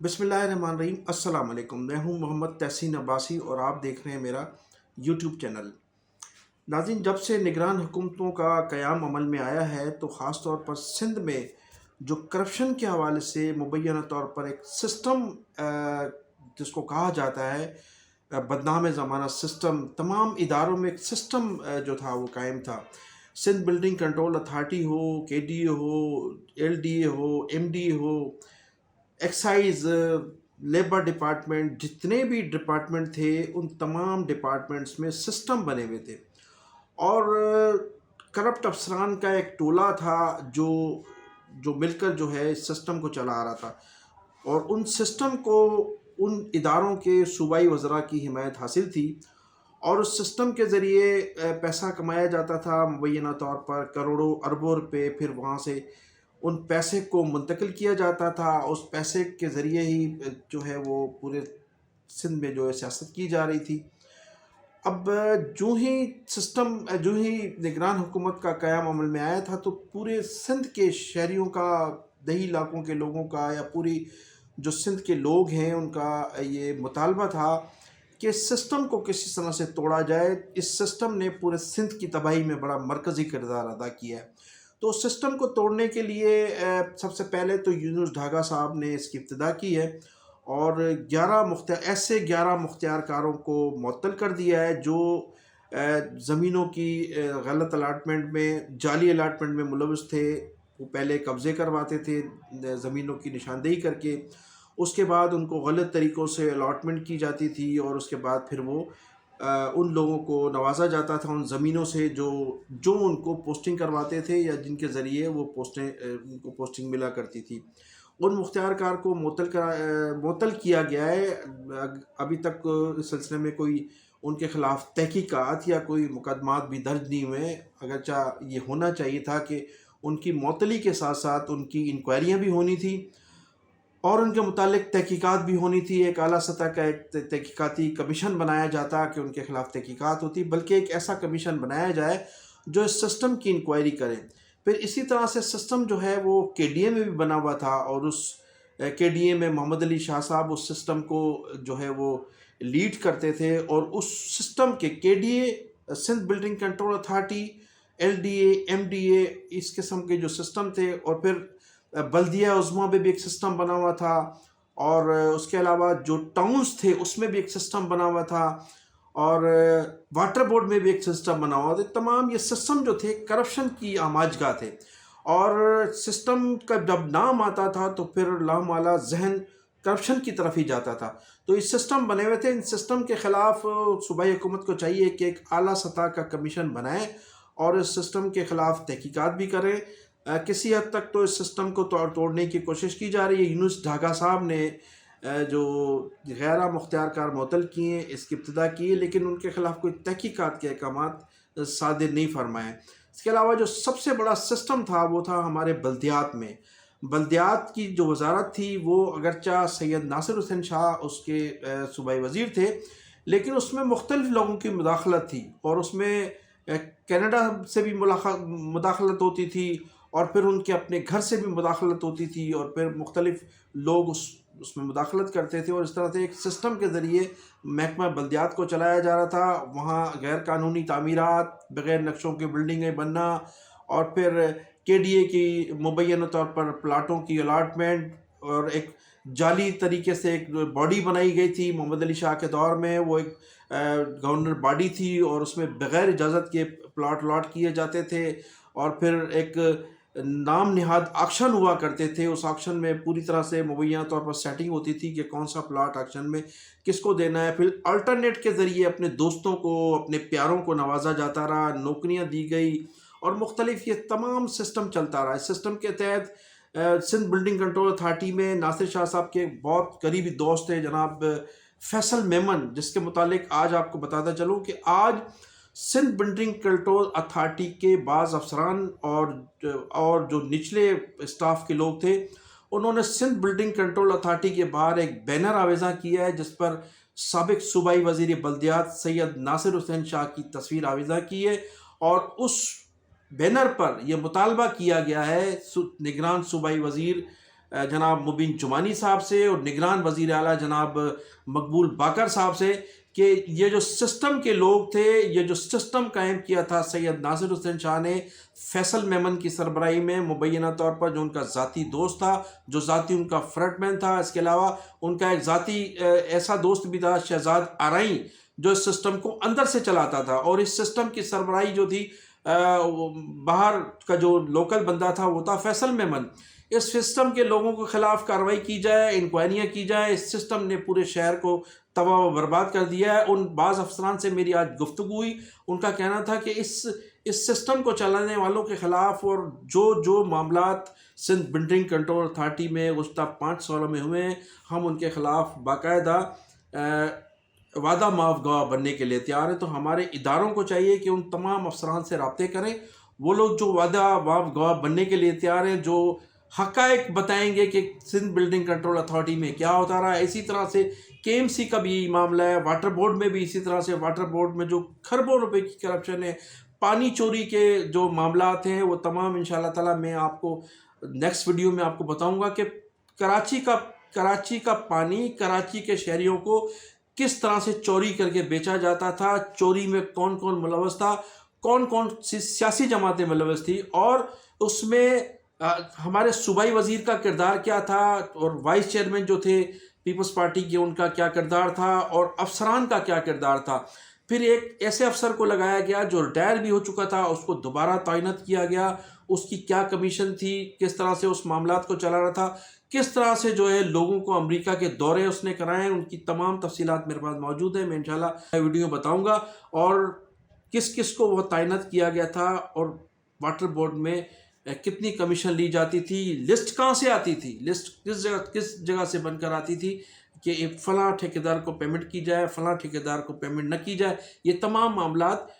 بسم اللہ الرحمن الرحیم۔ السلام علیکم، میں ہوں محمد تحسین عباسی اور آپ دیکھ رہے ہیں میرا یوٹیوب چینل۔ ناظرین، جب سے نگران حکومتوں کا قیام عمل میں آیا ہے تو خاص طور پر سندھ میں جو کرپشن کے حوالے سے مبینہ طور پر ایک سسٹم جس کو کہا جاتا ہے بدنام زمانہ سسٹم، تمام اداروں میں ایک سسٹم جو تھا وہ قائم تھا۔ سندھ بلڈنگ کنٹرول اتھارٹی ہو، کے ڈی اے ہو، ایل ڈی اے ہو، ایم ڈی اے ہو، ایکسائز، لیبر ڈپارٹمنٹ، جتنے بھی ڈپارٹمنٹ تھے ان تمام ڈپارٹمنٹس میں سسٹم بنے ہوئے تھے اور کرپٹ افسران کا ایک ٹولہ تھا جو مل کر جو ہے اس سسٹم کو چلا رہا تھا، اور ان سسٹم کو ان اداروں کے صوبائی وزراء کی حمایت حاصل تھی اور اس سسٹم کے ذریعے پیسہ کمایا جاتا تھا مبینہ طور پر کروڑوں اربوں روپے، پھر وہاں سے ان پیسے کو منتقل کیا جاتا تھا۔ اس پیسے کے ذریعے ہی جو ہے وہ پورے سندھ میں جو ہے سیاست کی جا رہی تھی۔ اب جو ہی نگران حکومت کا قیام عمل میں آیا تھا تو پورے سندھ کے شہریوں کا، دیہی علاقوں کے لوگوں کا، یا پوری جو سندھ کے لوگ ہیں ان کا یہ مطالبہ تھا کہ اس سسٹم کو کسی طرح سے توڑا جائے۔ اس سسٹم نے پورے سندھ کی تباہی میں بڑا مرکزی کردار ادا کیا ہے۔ تو اس سسٹم کو توڑنے کے لیے سب سے پہلے تو یونس ڈھاگا صاحب نے اس کی ابتدا کی ہے اور 11 مختار کاروں کو معطل کر دیا ہے جو زمینوں کی غلط الاٹمنٹ میں، جعلی الاٹمنٹ میں ملوث تھے۔ وہ پہلے قبضے کرواتے تھے زمینوں کی نشاندہی کر کے، اس کے بعد ان کو غلط طریقوں سے الاٹمنٹ کی جاتی تھی اور اس کے بعد پھر وہ ان لوگوں کو نوازا جاتا تھا ان زمینوں سے جو ان کو پوسٹنگ کرواتے تھے یا جن کے ذریعے وہ ان کو پوسٹنگ ملا کرتی تھی۔ ان مختار کار کو معطل کیا گیا ہے۔ ابھی تک اس سلسلے میں کوئی ان کے خلاف تحقیقات یا کوئی مقدمات بھی درج نہیں ہوئے، اگرچہ یہ ہونا چاہیے تھا کہ ان کی معطلی کے ساتھ ساتھ ان کی انکوائریاں بھی ہونی تھی اور ان کے متعلق تحقیقات بھی ہونی تھی۔ ایک اعلیٰ سطح کا ایک تحقیقاتی کمیشن بنایا جاتا کہ ان کے خلاف تحقیقات ہوتی، بلکہ ایک ایسا کمیشن بنایا جائے جو اس سسٹم کی انکوائری کرے۔ پھر اسی طرح سے سسٹم جو ہے وہ کے ڈی اے میں بھی بنا ہوا تھا اور اس کے ڈی اے میں محمد علی شاہ صاحب اس سسٹم کو جو ہے وہ لیڈ کرتے تھے، اور اس سسٹم کے K D A, Sindh building control authority, L D A, M D A, اس قسم کے جو سسٹم تھے، اور پھر بلدیہ عظمیٰ میں بھی ایک سسٹم بنا ہوا تھا، اور اس کے علاوہ جو ٹاؤنز تھے اس میں بھی ایک سسٹم بنا ہوا تھا، اور واٹر بورڈ میں بھی ایک سسٹم بنا ہوا تھا۔ تمام یہ سسٹم جو تھے کرپشن کی آماجگاہ تھے، اور سسٹم کا جب نام آتا تھا تو پھر لامالا ذہن کرپشن کی طرف ہی جاتا تھا۔ تو اس سسٹم بنے ہوئے تھے، ان سسٹم کے خلاف صوبائی حکومت کو چاہیے کہ ایک اعلیٰ سطح کا کمیشن بنائے اور اس سسٹم کے خلاف تحقیقات بھی کریں۔ کسی حد تک تو اس سسٹم کو توڑنے کی کوشش کی جا رہی ہے۔ یونس ڈھاگا صاحب نے جو 11 مختار کار معطل کیے، اس کی ابتدا کی ہے، لیکن ان کے خلاف کوئی تحقیقات کے احکامات صادر نہیں فرمائے۔ اس کے علاوہ جو سب سے بڑا سسٹم تھا وہ تھا ہمارے بلدیات میں۔ بلدیات کی جو وزارت تھی وہ اگرچہ سید ناصر حسین شاہ اس کے صوبائی وزیر تھے، لیکن اس میں مختلف لوگوں کی مداخلت تھی، اور اس میں کینیڈا سے بھی مداخلت ہوتی تھی، اور پھر ان کے اپنے گھر سے بھی مداخلت ہوتی تھی، اور پھر مختلف لوگ اس میں مداخلت کرتے تھے، اور اس طرح سے ایک سسٹم کے ذریعے محکمہ بلدیات کو چلایا جا رہا تھا۔ وہاں غیر قانونی تعمیرات، بغیر نقشوں کے بلڈنگیں بننا، اور پھر کے ڈی اے کی مبینہ طور پر پلاٹوں کی الاٹمنٹ، اور ایک جعلی طریقے سے ایک باڈی بنائی گئی تھی محمد علی شاہ کے دور میں، وہ ایک گورنر باڈی تھی، اور اس میں بغیر اجازت کے پلاٹ الاٹ کیے جاتے تھے، اور پھر ایک نام نہاد آکشن ہوا کرتے تھے۔ اس آکشن میں پوری طرح سے مبینہ طور پر سیٹنگ ہوتی تھی کہ کون سا پلاٹ آکشن میں کس کو دینا ہے۔ پھر الٹرنیٹ کے ذریعے اپنے دوستوں کو، اپنے پیاروں کو نوازا جاتا رہا، نوکریاں دی گئی، اور مختلف یہ تمام سسٹم چلتا رہا۔ اس سسٹم کے تحت سندھ بلڈنگ کنٹرول اتھارٹی میں ناصر شاہ صاحب کے بہت قریبی دوست ہیں جناب فیصل میمن، جس کے متعلق آج آپ کو بتاتا چلوں کہ آج سندھ بلڈنگ کنٹرول اتھارٹی کے بعض افسران اور جو نچلے اسٹاف کے لوگ تھے، انہوں نے سندھ بلڈنگ کنٹرول اتھارٹی کے باہر ایک بینر آویزاں کیا ہے جس پر سابق صوبائی وزیر بلدیات سید ناصر حسین شاہ کی تصویر آویزاں کی ہے، اور اس بینر پر یہ مطالبہ کیا گیا ہے نگران صوبائی وزیر جناب مبین جمانی صاحب سے اور نگران وزیر اعلیٰ جناب مقبول باقر صاحب سے کہ یہ جو سسٹم کے لوگ تھے، یہ جو سسٹم قائم کیا تھا سید ناصر حسین شاہ نے فیصل میمن کی سربراہی میں، مبینہ طور پر جو ان کا ذاتی دوست تھا، جو ذاتی ان کا فرنٹ مین تھا، اس کے علاوہ ان کا ایک ذاتی ایسا دوست بھی تھا شہزاد آرائیں، جو اس سسٹم کو اندر سے چلاتا تھا، اور اس سسٹم کی سربراہی جو تھی باہر کا جو لوکل بندہ تھا وہ تھا فیصل میمن۔ اس سسٹم کے لوگوں کے خلاف کارروائی کی جائے، انکوائریاں کی جائے۔ اس سسٹم نے پورے شہر کو تباہ و برباد کر دیا ہے۔ ان بعض افسران سے میری آج گفتگو ہوئی، ان کا کہنا تھا کہ اس سسٹم کو چلانے والوں کے خلاف اور جو معاملات سندھ بلڈنگ کنٹرول اتھارٹی میں گزشتہ 5 سالوں میں ہوئے ہیں، ہم ان کے خلاف باقاعدہ وعدہ معاف گواہ بننے کے لیے تیار ہیں۔ تو ہمارے اداروں کو چاہیے کہ ان تمام افسران سے رابطے کریں، وہ لوگ جو وعدہ معاف گواہ بننے کے لیے تیار ہیں، جو حقائق بتائیں گے کہ سندھ بلڈنگ کنٹرول اتھارٹی میں کیا ہوتا رہا ہے۔ اسی طرح سے KMC کا بھی معاملہ ہے، واٹر بورڈ میں بھی اسی طرح سے، واٹر بورڈ میں جو کھربوں روپے کی کرپشن ہے، پانی چوری کے جو معاملات ہیں، وہ تمام انشاءاللہ تعالی میں آپ کو نیکسٹ ویڈیو میں آپ کو بتاؤں گا کہ کراچی کا پانی کراچی کے شہریوں کو کس طرح سے چوری کر کے بیچا جاتا تھا، چوری میں کون کون ملوث تھا، کون کون سی سیاسی جماعتیں ملوث تھی، اور اس میں ہمارے صوبائی وزیر کا کردار کیا تھا، اور وائس چیئرمین جو تھے پیپلز پارٹی کے ان کا کیا کردار تھا، اور افسران کا کیا کردار تھا۔ پھر ایک ایسے افسر کو لگایا گیا جو ریٹائر بھی ہو چکا تھا، اس کو دوبارہ تعینات کیا گیا، اس کی کیا کمیشن تھی، کس طرح سے اس معاملات کو چلا رہا تھا، کس طرح سے جو ہے لوگوں کو امریکہ کے دورے اس نے کرائے ہیں، ان کی تمام تفصیلات میرے پاس موجود ہیں۔ میں انشاءاللہ ویڈیو بتاؤں گا، اور کس کس کو وہ تعینات کیا گیا تھا، اور واٹر بورڈ میں کتنی کمیشن لی جاتی تھی، لسٹ کہاں سے آتی تھی، لسٹ کس جگہ سے بن کر آتی تھی کہ فلاں ٹھیکیدار کو پیمنٹ کی جائے، فلاں ٹھیکیدار کو پیمنٹ نہ کی جائے۔ یہ تمام معاملات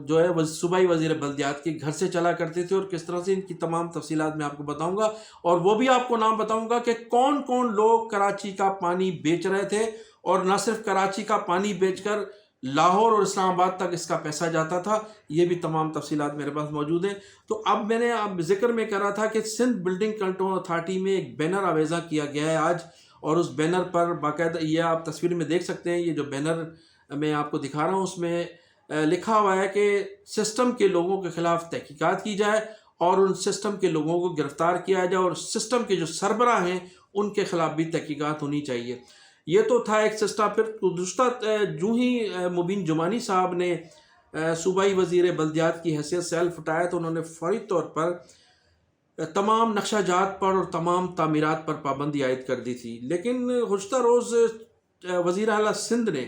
جو ہے صوبائی وزیر بلدیات کے گھر سے چلا کرتے تھے، اور کس طرح سے ان کی تمام تفصیلات میں آپ کو بتاؤں گا، اور وہ بھی آپ کو نام بتاؤں گا کہ کون کون لوگ کراچی کا پانی بیچ رہے تھے، اور نہ صرف کراچی کا پانی بیچ کر لاہور اور اسلام آباد تک اس کا پیسہ جاتا تھا۔ یہ بھی تمام تفصیلات میرے پاس موجود ہیں۔ تو اب میں نے ذکر میں کر رہا تھا کہ سندھ بلڈنگ کنٹرول اتھارٹی میں ایک بینر آویزاں کیا گیا ہے آج، اور اس بینر پر باقاعدہ یہ آپ تصویر میں دیکھ سکتے ہیں، یہ جو بینر میں آپ کو دکھا رہا ہوں اس میں لکھا ہوا ہے کہ سسٹم کے لوگوں کے خلاف تحقیقات کی جائے، اور ان سسٹم کے لوگوں کو گرفتار کیا جائے، اور سسٹم کے جو سربراہ ہیں ان کے خلاف بھی تحقیقات ہونی چاہیے۔ یہ تو تھا ایک سسٹم۔ پھر دوسرا جو ہی مبین جمانی صاحب نے صوبائی وزیر بلدیات کی حیثیت سے حلف اٹھایا، تو انہوں نے فوری طور پر تمام نقشہ جات پر اور تمام تعمیرات پر پابندی عائد کر دی تھی۔ لیکن گزشتہ روز وزیر اعلیٰ سندھ نے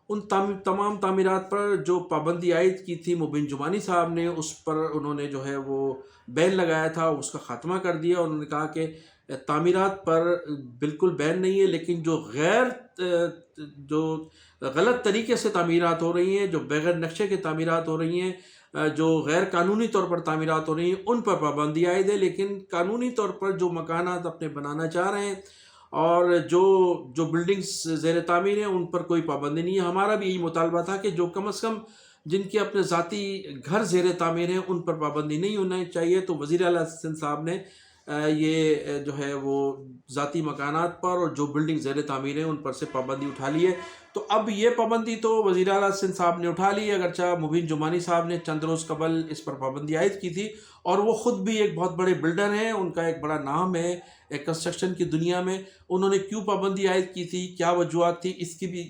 ان تمام تعمیرات پر جو پابندی عائد کی تھی مبین جمانی صاحب نے، اس پر انہوں نے جو ہے وہ بین لگایا تھا، اس کا خاتمہ کر دیا، اور انہوں نے کہا کہ تعمیرات پر بالکل بین نہیں ہے، لیکن جو غلط طریقے سے تعمیرات ہو رہی ہیں، جو بغیر نقشے کے تعمیرات ہو رہی ہیں، جو غیر قانونی طور پر تعمیرات ہو رہی ہیں، ان پر پابندی عائد ہے، لیکن قانونی طور پر جو مکانات اپنے بنانا چاہ رہے ہیں اور جو بلڈنگز زیر تعمیر ہیں ان پر کوئی پابندی نہیں ہے۔ ہمارا بھی یہی مطالبہ تھا کہ جو کم از کم جن کے اپنے ذاتی گھر زیر تعمیر ہیں ان پر پابندی نہیں ہونا چاہیے۔ تو وزیر اعلیٰ سندھ صاحب نے یہ جو ہے وہ ذاتی مکانات پر اور جو بلڈنگ زیر تعمیر ہیں ان پر سے پابندی اٹھا لی ہے۔ تو اب یہ پابندی تو وزیر اعلیٰ سندھ صاحب نے اٹھا لی ہے، اگرچہ مبین جمانی صاحب نے چند روز قبل اس پر پابندی عائد کی تھی، اور وہ خود بھی ایک بہت بڑے بلڈر ہیں، ان کا ایک بڑا نام ہے کنسٹرکشن کی دنیا میں۔ انہوں نے کیوں پابندی عائد کی تھی، کیا وجوہات تھی، اس کی بھی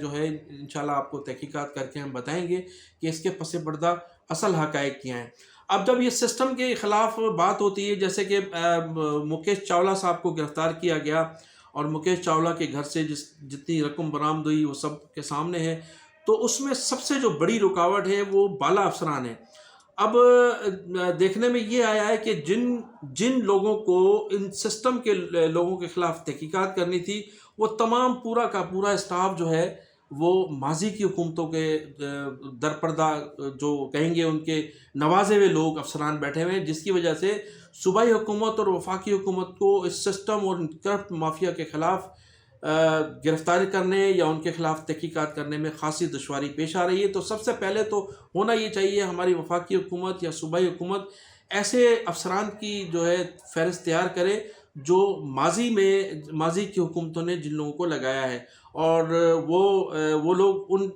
جو ہے انشاءاللہ آپ کو تحقیقات کر کے ہم بتائیں گے کہ اس کے پس پردہ اصل حقائق کیا ہیں۔ اب جب یہ سسٹم کے خلاف بات ہوتی ہے، جیسے کہ مکیش چاولہ صاحب کو گرفتار کیا گیا، اور مکیش چاولہ کے گھر سے جتنی رقم برآمد ہوئی وہ سب کے سامنے ہے، تو اس میں سب سے جو بڑی رکاوٹ ہے وہ بالا افسران ہے۔ اب دیکھنے میں یہ آیا ہے کہ جن لوگوں کو ان سسٹم کے لوگوں کے خلاف تحقیقات کرنی تھی، وہ تمام پورا کا پورا اسٹاف جو ہے وہ ماضی کی حکومتوں کے درپردہ جو کہیں گے ان کے نوازے ہوئے لوگ افسران بیٹھے ہوئے ہیں، جس کی وجہ سے صوبائی حکومت اور وفاقی حکومت کو اس سسٹم اور کرپٹ مافیا کے خلاف گرفتاری کرنے یا ان کے خلاف تحقیقات کرنے میں خاصی دشواری پیش آ رہی ہے۔ تو سب سے پہلے تو ہونا یہ چاہیے ہماری وفاقی حکومت یا صوبائی حکومت ایسے افسران کی جو ہے فہرست تیار کرے جو ماضی کی حکومتوں نے جن لوگوں کو لگایا ہے، اور وہ لوگ ان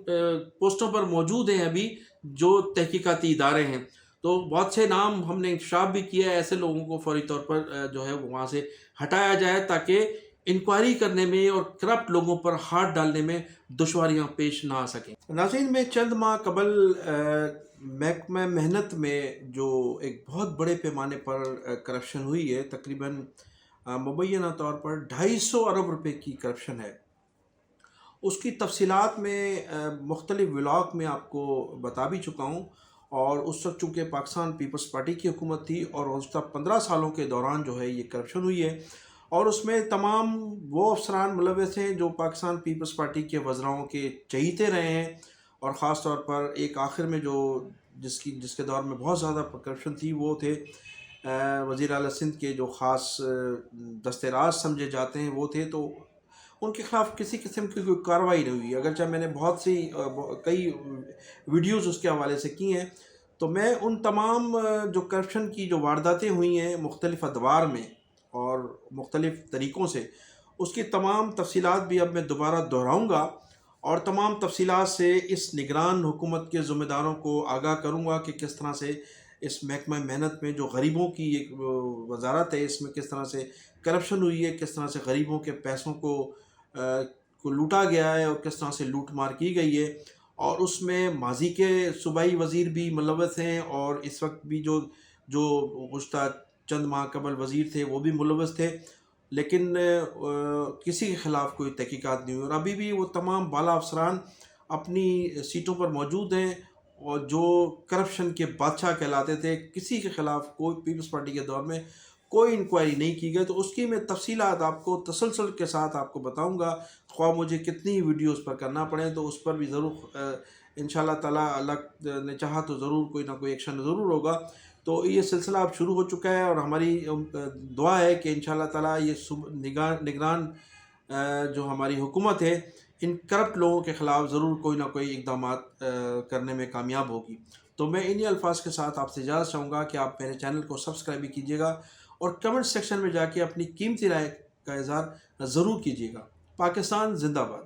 پوسٹوں پر موجود ہیں ابھی جو تحقیقاتی ادارے ہیں۔ تو بہت سے نام ہم نے انکشاف بھی کیا ہے، ایسے لوگوں کو فوری طور پر جو ہے وہاں سے ہٹایا جائے تاکہ انکوائری کرنے میں اور کرپٹ لوگوں پر ہاتھ ڈالنے میں دشواریاں پیش نہ آ سکیں۔ ناظرین، میں چند ماہ قبل محکمہ محنت میں جو ایک بہت بڑے پیمانے پر کرپشن ہوئی ہے، تقریباً مبینہ طور پر 250 ارب روپے کی کرپشن ہے، اس کی تفصیلات میں مختلف ولاگ میں آپ کو بتا بھی چکا ہوں۔ اور اس وقت چونکہ پاکستان پیپلز پارٹی کی حکومت تھی اور گزشتہ 15 سالوں کے دوران جو ہے یہ کرپشن ہوئی ہے، اور اس میں تمام وہ افسران ملوث ہیں جو پاکستان پیپلز پارٹی کے وزراؤں کے چہیتے رہے ہیں، اور خاص طور پر ایک آخر میں جس کے دور میں بہت زیادہ کرپشن تھی وہ تھے وزیر اعلیٰ سندھ کے جو خاص دست راز سمجھے جاتے ہیں، وہ تھے۔ تو ان کے خلاف کسی قسم کی کوئی کارروائی نہیں ہوئی، اگرچہ میں نے کئی ویڈیوز اس کے حوالے سے کی ہیں۔ تو میں ان تمام جو کرپشن کی جو وارداتیں ہوئی ہیں مختلف ادوار میں اور مختلف طریقوں سے، اس کی تمام تفصیلات بھی اب میں دوبارہ دہراؤں گا، اور تمام تفصیلات سے اس نگران حکومت کے ذمہ داروں کو آگاہ کروں گا کہ کس طرح سے اس محکمہ محنت میں جو غریبوں کی ایک وزارت ہے، اس میں کس طرح سے کرپشن ہوئی ہے، کس طرح سے غریبوں کے پیسوں کو لوٹا گیا ہے اور کس طرح سے لوٹ مار کی گئی ہے۔ اور اس میں ماضی کے صوبائی وزیر بھی ملوث ہیں، اور اس وقت بھی جو گزشتہ چند ماہ قبل وزیر تھے وہ بھی ملوث تھے، لیکن کسی کے خلاف کوئی تحقیقات نہیں ہوئی، اور ابھی بھی وہ تمام بالا افسران اپنی سیٹوں پر موجود ہیں، اور جو کرپشن کے بادشاہ کہلاتے تھے، کسی کے خلاف کوئی پیپلز پارٹی کے دور میں کوئی انکوائری نہیں کی گئی۔ تو اس کی میں تفصیلات آپ کو تسلسل کے ساتھ آپ کو بتاؤں گا، خواہ مجھے کتنی ہی ویڈیوز پر کرنا پڑیں، تو اس پر بھی ضرور انشاءاللہ تعالیٰ اللہ نے چاہا تو ضرور کوئی نہ کوئی ایکشن ضرور ہوگا۔ تو یہ سلسلہ اب شروع ہو چکا ہے، اور ہماری دعا ہے کہ انشاءاللہ تعالیٰ یہ نگران جو ہماری حکومت ہے، ان کرپٹ لوگوں کے خلاف ضرور کوئی نہ کوئی اقدامات کرنے میں کامیاب ہوگی۔ تو میں انہی الفاظ کے ساتھ آپ سے اجازت چاہوں گا کہ آپ میرے چینل کو سبسکرائب بھی کیجیے گا، اور کمنٹ سیکشن میں جا کے اپنی قیمتی رائے کا اظہار ضرور کیجیے گا۔ پاکستان زندہ باد۔